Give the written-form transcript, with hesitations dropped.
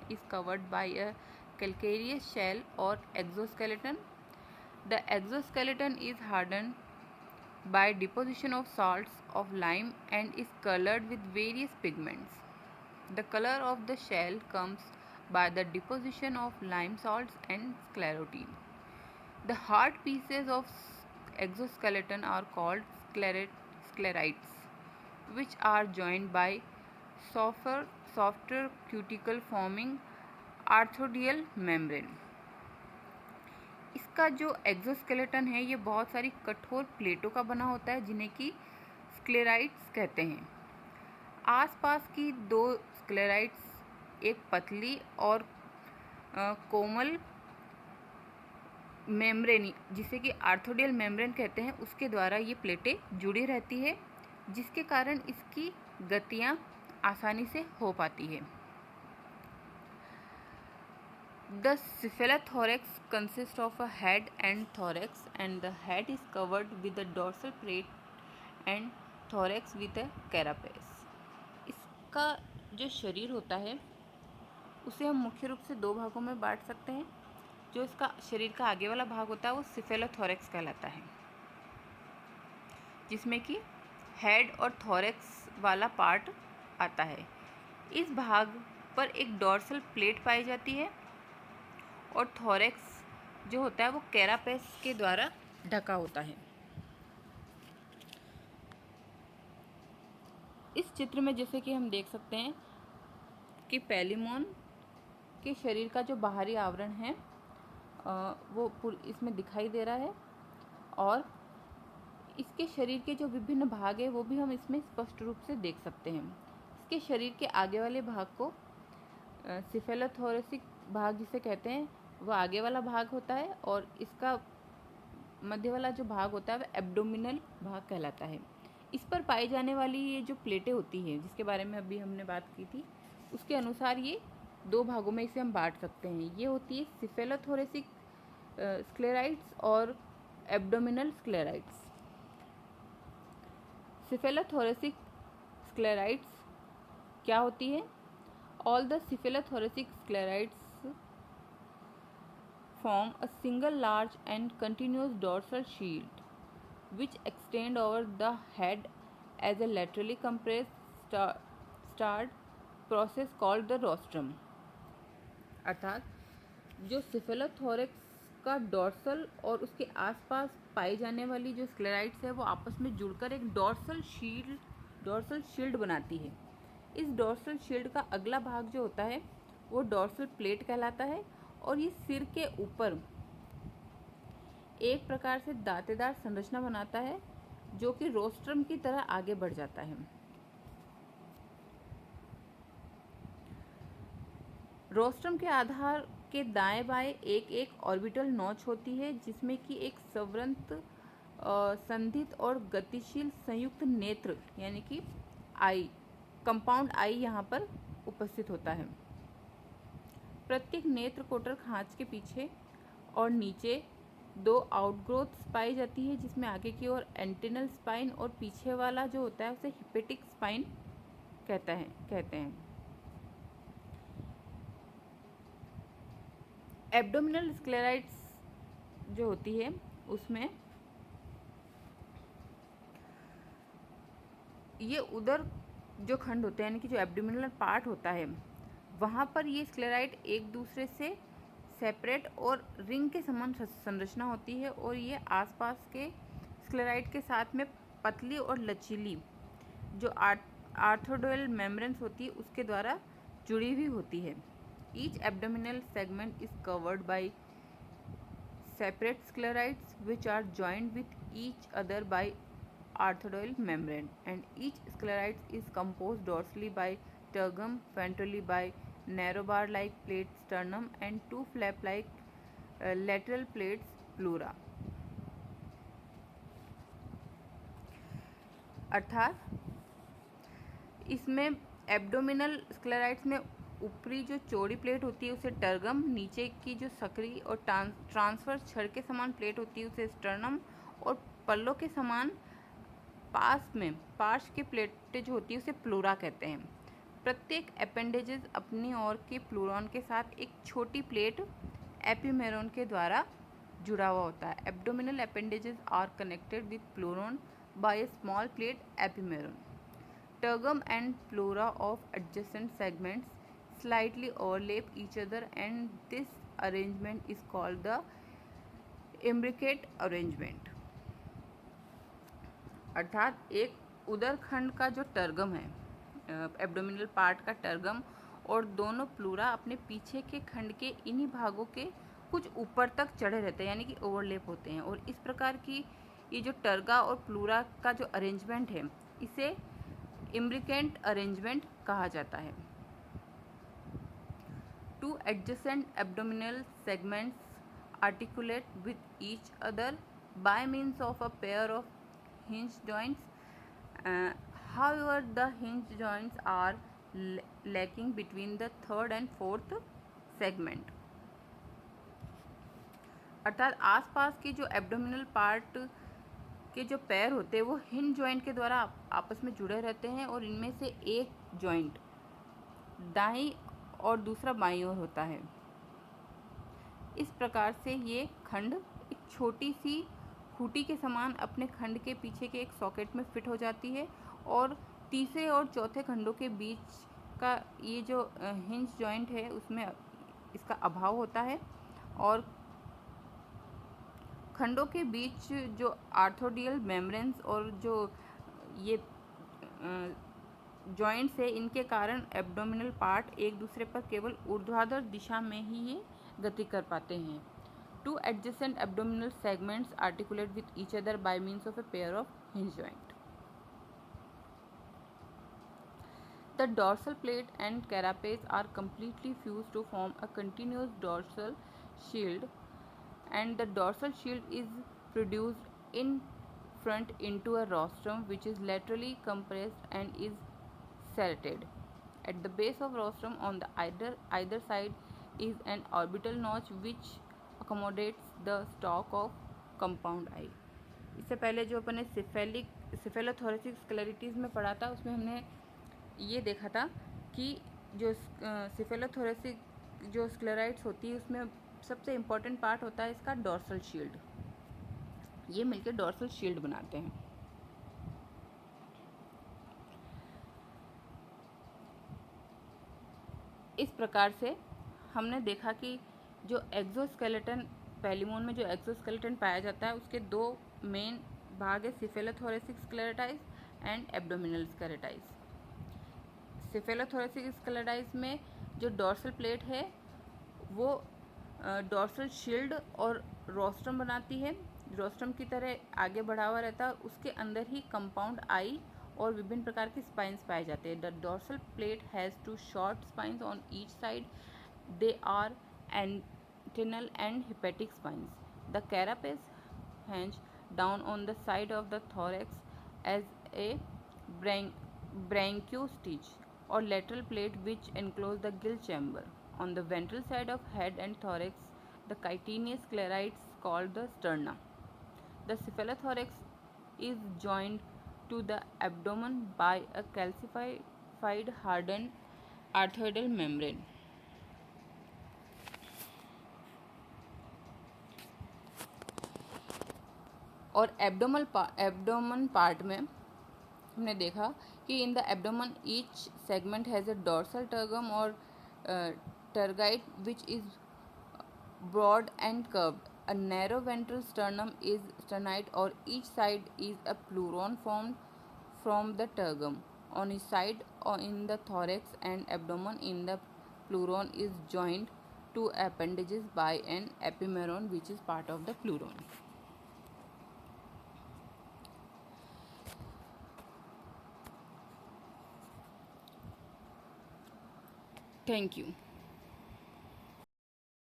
is covered by a calcareous shell or exoskeleton. The exoskeleton is hardened by deposition of salts of lime and is colored with various pigments. The color of the shell comes by the deposition of lime salts and sclerotin. The hard pieces of exoskeleton are called sclerites, which are joined by softer cuticle forming arthrodial membrane. इसका जो exoskeleton है ये बहुत सारी कठोर प्लेटों का बना होता है जिन्हें कि स्क्लेराइट्स कहते हैं। आसपास की दो स्क्लेराइट्स एक पतली और कोमल मेम्ब्रेन जिसे कि आर्थोडियल मेम्ब्रेन कहते हैं उसके द्वारा ये प्लेटें जुड़ी रहती है, जिसके कारण इसकी गतियाँ आसानी से हो पाती है। The cephalothorax consists of a head and thorax, and the head is covered with a dorsal plate and thorax with a carapace. इसका जो शरीर होता है उसे हम मुख्य रूप से दो भागों में बांट सकते हैं। जो इसका शरीर का आगे वाला भाग होता है वो सिफेलोथोरैक्स कहलाता है, जिसमें कि हेड और थोरैक्स वाला पार्ट आता है। इस भाग पर एक डॉर्सल प्लेट पाई जाती है और थोरैक्स जो होता है वो कैरापेस के द्वारा ढका होता है। इस चित्र में जैसे कि हम देख सकते हैं कि पैलिमोन के शरीर का जो बाहरी आवरण है वो इसमें दिखाई दे रहा है और इसके शरीर के जो विभिन्न भाग है वो भी हम इसमें स्पष्ट रूप से देख सकते हैं। इसके शरीर के आगे वाले भाग को सिफेलोथोरेसिक भाग जिसे कहते हैं वो आगे वाला भाग होता है और इसका मध्य वाला जो भाग होता है वह एब्डोमिनल भाग कहलाता है। इस पर पाई जाने वाली ये जो प्लेटें होती हैं जिसके बारे में अभी हमने बात की थी उसके अनुसार ये दो भागों में इसे हम बांट सकते हैं। ये होती है सिफेलोथोरेसिक स्क्लेराइट्स और एब्डोमिनल स्क्लेराइट्स। सिफेलोथोरेसिक स्क्लेराइट्स क्या होती है? All the cephalothoracic sclerites form a single large and continuous dorsal shield which extend over the head as a laterally compressed starred process called the rostrum। अर्थात जो सिफेलोथोरैक्स का dorsal और उसके आसपास पाई जाने वाली जो स्क्लेराइट्स है वो आपस में जुड़कर एक डॉर्सल शील्ड बनाती है। इस डॉर्सल शील्ड का अगला भाग जो होता है वो डॉर्सल प्लेट कहलाता है और ये सिर के ऊपर एक प्रकार से दांतेदार संरचना बनाता है जो कि रोस्ट्रम की तरह आगे बढ़ जाता है। रोस्ट्रम के आधार के दाएं बाएं एक एक ऑर्बिटल नोच होती है जिसमें कि एक संवृत संधित और गतिशील संयुक्त नेत्र यानी कि आई कंपाउंड आई यहाँ पर उपस्थित होता है। प्रत्येक नेत्र कोटर खांच के पीछे और नीचे दो आउटग्रोथ्स पाई जाती है जिसमें आगे की ओर एंटेनल स्पाइन और पीछे वाला जो होता है उसे हिपेटिक स्पाइन कहते हैं। एब्डोमिनल स्क्लेराइट्स जो होती है उसमें ये उदर जो खंड होते हैं यानी कि जो एब्डोमिनल पार्ट होता है वहाँ पर ये स्क्लेराइट एक दूसरे से सेपरेट और रिंग के समान संरचना होती है और ये आसपास के स्क्लेराइट के साथ में पतली और लचीली जो आर्थोडियल मेम्ब्रेन्स होती है उसके द्वारा जुड़ी हुई होती है। Each abdominal segment is covered by separate sclerites which are joined with each other by arthodial membrane and each sclerites is composed dorsally by tergum, ventrally by narrow bar like plate sternum and two flap like lateral plates pleura। अर्थात इसमें abdominal sclerites में ऊपरी जो चौड़ी plate होती है उसे tergum, नीचे की जो सक्रिय और ट्रांसवर्स छड़ के समान प्लेट होती है उसे स्टर्नम और पल्लों के समान पार्श्व की प्लेटें जो होती है उसे प्लूरा कहते हैं। प्रत्येक अपेंडेजेस अपनी ओर के प्लूरॉन के साथ एक छोटी प्लेट एपीमेरॉन के द्वारा जुड़ा हुआ होता है। Abdominal appendages are connected with pleuron by a small plate epimeron. Tergum and pleura of adjacent segments slightly overlap each other, and this arrangement is called the imbricate arrangement। अर्थात एक उदर खंड का जो टर्गम है, एब्डोमिनल पार्ट का tergum, और दोनों प्लूरा अपने पीछे के खंड के इन्हीं भागों के कुछ ऊपर तक चढ़े रहते हैं, यानी कि ओवरलेप होते हैं। और इस प्रकार की ये जो टर्गा और प्लूरा का जो अरेंजमेंट है, इसे इम्ब्रिकेंट अरेंजमेंट कहा जाता है। Two adjacent abdominal segments articulate with each other by means of a pair of hinge joints. However the hinge joints are lacking between the third and fourth segment. अर्थात आसपास के जो एब्डोमिनल पार्ट के जो पैर होते हैं वो हिंज जॉइंट के द्वारा आपस में जुड़े रहते हैं, और इनमें से एक जॉइंट दाईं और दूसरा बाईं ओर होता है। इस प्रकार से ये खंड एक छोटी सी खूंटी के समान अपने खंड के पीछे के एक सॉकेट में फिट हो जाती है, और तीसरे और चौथे खंडों के बीच का ये जो हिंज जॉइंट है उसमें इसका अभाव होता है, और खंडों के बीच जो आर्थोडियल मेम्ब्रेन्स और जो ये जॉइंट्स है, इनके कारण एब्डोमिनल पार्ट एक दूसरे पर केवल ऊर्ध्वाधर दिशा में ही ये गति कर पाते हैं। Two adjacent abdominal segments articulate with each other by means of a pair of hinge joint. The dorsal plate and carapace are completely fused to form a continuous dorsal shield, and the dorsal shield is produced in front into a rostrum which is laterally compressed and is serrated. At the base of rostrum on the either side is an orbital notch which accommodates the stalk of compound eye। इससे पहले जो अपने सिफेलोथोरेसिक स्क्लेरिटीज में पढ़ा था, उसमें हमने ये देखा था कि जो सिफेलोथोरेसिक जो स्क्लेराइड्स होती है उसमें सबसे इम्पॉर्टेंट पार्ट होता है इसका डॉर्सल शील्ड। ये मिलकर डॉर्सल शील्ड बनाते हैं। इस प्रकार से हमने देखा कि जो एक्सोस्केलेटन, पैलिमोन में जो एक्सोस्केलेटन पाया जाता है उसके दो मेन भाग है, सिफेलोथोरेसिक स्क्लेरोटाइज एंड एब्डोमिनल स्क्लेरोटाइज। सिफेलोथोरेसिक स्क्लेरोटाइज में जो डॉर्सल प्लेट है वो डॉर्सल शील्ड और रोस्ट्रम बनाती है, रोस्ट्रम की तरह आगे बढ़ा हुआ रहता है, उसके अंदर ही कंपाउंड आई और विभिन्न प्रकार के स्पाइन्स पाए जाते हैं। The dorsal plate has two short spines on each side, they are antennal and hepatic spines. The carapace hangs down on the side of the thorax as a branchiostegite or lateral plate which enclose the gill chamber. On the ventral side of head and thorax, the chitinous sclerites called the sterna. The cephalothorax is joined to the abdomen by a calcified hardened arthroidal membrane. और abdomen part में हमने देखा कि in the abdomen each segment has a dorsal tergum और tergite which is broad and curved. A narrow ventral sternum is sternite और each side is a pleuron formed from the tergum on each side और in the thorax and abdomen in the pleuron is joined to appendages by an epimeron which is part of the pleuron. Thank you.